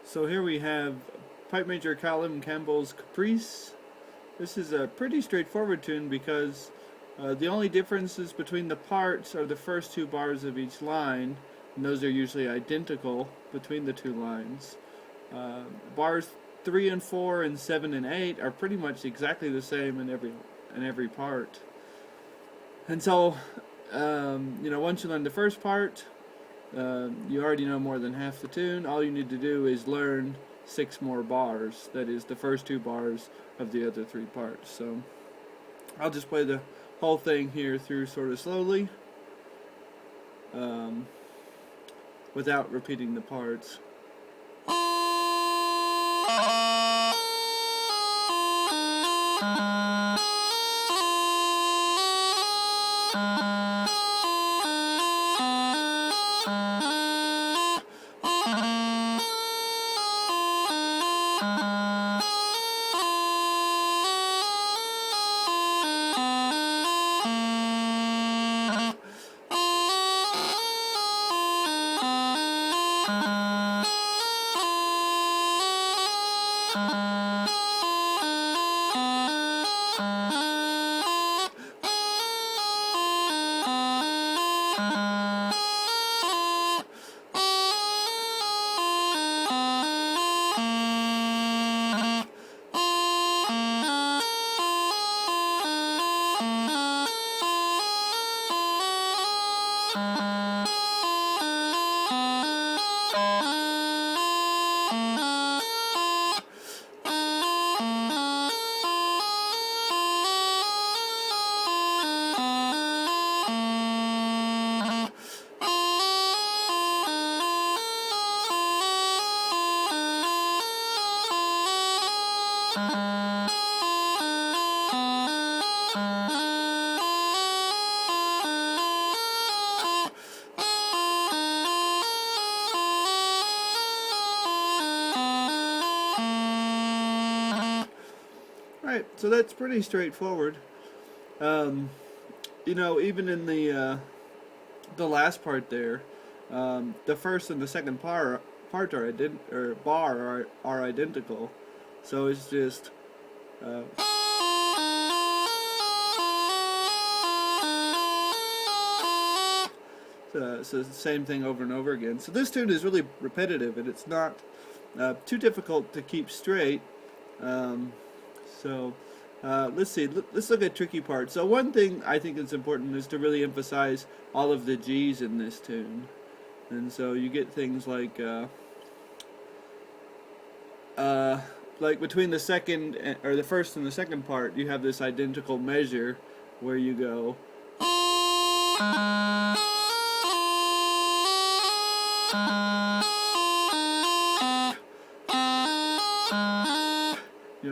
So here we have Pipe Major Calum Campbell's Caprice. This is a pretty straightforward tune because the only differences between the parts are the first two bars of each line, and those are usually identical between the two lines. Bars 3 and 4 and 7 and 8 are pretty much exactly the same in every part. And so, once you learn the first part, you already know more than half the tune. All you need to do is learn 6 more bars. That is the first 2 bars of the other 3 parts. So I'll just play the whole thing here through sort of slowly, without repeating the parts. Right, so that's pretty straightforward. Even in the last part there, the first and the second part are identical. So it's just so it's the same thing over and over again. So this tune is really repetitive, and it's not too difficult to keep straight. Let's see. Let's look at tricky parts. So one thing I think is important is to really emphasize all of the G's in this tune, and so you get things like between the first and the second part, you have this identical measure where you go.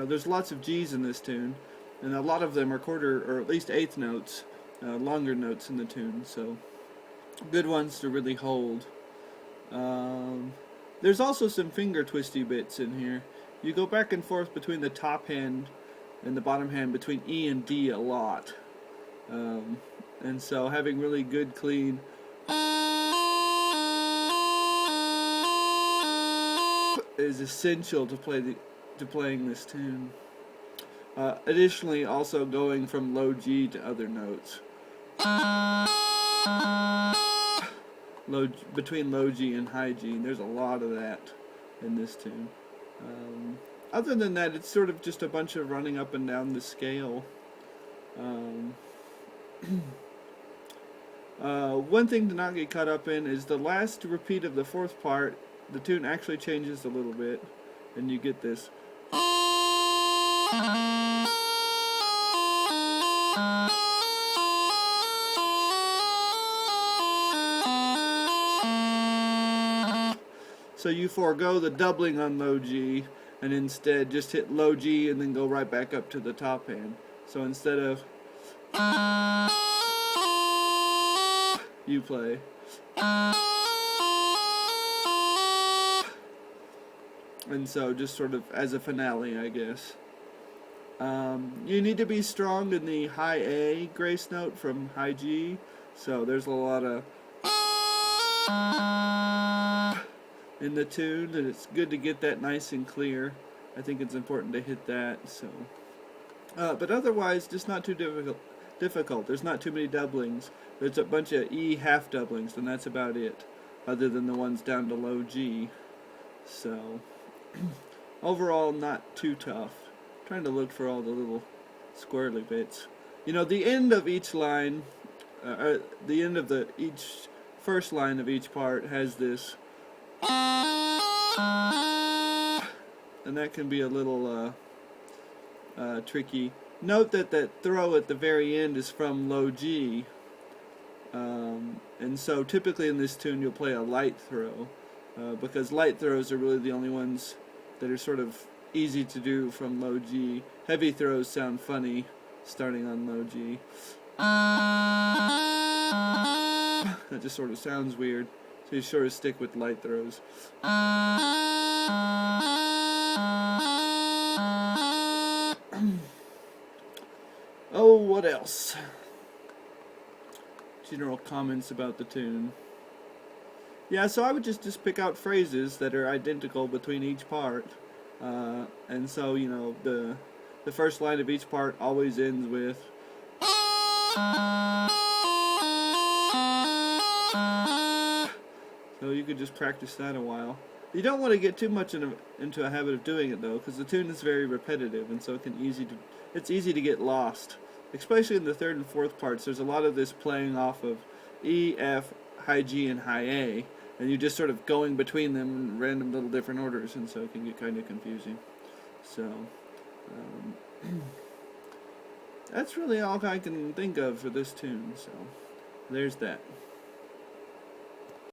There's lots of G's in this tune, and a lot of them are quarter or at least eighth notes, longer notes in the tune, so good ones to really hold. There's also some finger twisty bits in here. You go back and forth between the top hand and the bottom hand between E and D a lot, and so having really good clean is essential to playing this tune. Additionally, also going from low G to other notes. Between low G and high G, and there's a lot of that in this tune. Other than that, it's sort of just a bunch of running up and down the scale. One thing to not get caught up in is the last repeat of the fourth part. The tune actually changes a little bit, and you get this. So you forego the doubling on low G and instead just hit low G and then go right back up to the top hand. So instead of you play and so just sort of as a finale, I guess. You need to be strong in the high A grace note from high G, so there's a lot of in the tune, and it's good to get that nice and clear. I think it's important to hit that. So, but otherwise, just not too difficult. There's not too many doublings. There's a bunch of E half doublings, and that's about it, other than the ones down to low G. So, overall, not too tough. I'm trying to look for all the little squirrely bits. You know, the end of each line, the end of each first line of each part has this, and that can be a little tricky. Note that that throw at the very end is from low G, and so typically in this tune you'll play a light throw, because light throws are really the only ones that are sort of easy to do from low G. Heavy throws sound funny starting on low G. That just sort of sounds weird, so you sort of stick with light throws. Oh, what else? General comments about the tune. Yeah, so I would just pick out phrases that are identical between each part. And so, you know, the first line of each part always ends with so you could just practice that a while. You don't want to get too much into a habit of doing it though, because the tune is very repetitive, and so it's easy to get lost. Especially in the third and fourth parts, there's a lot of this playing off of E, F, high G, and high A, and you're just sort of going between them in random little different orders, and so it can get kind of confusing. So, that's really all I can think of for this tune, so there's that.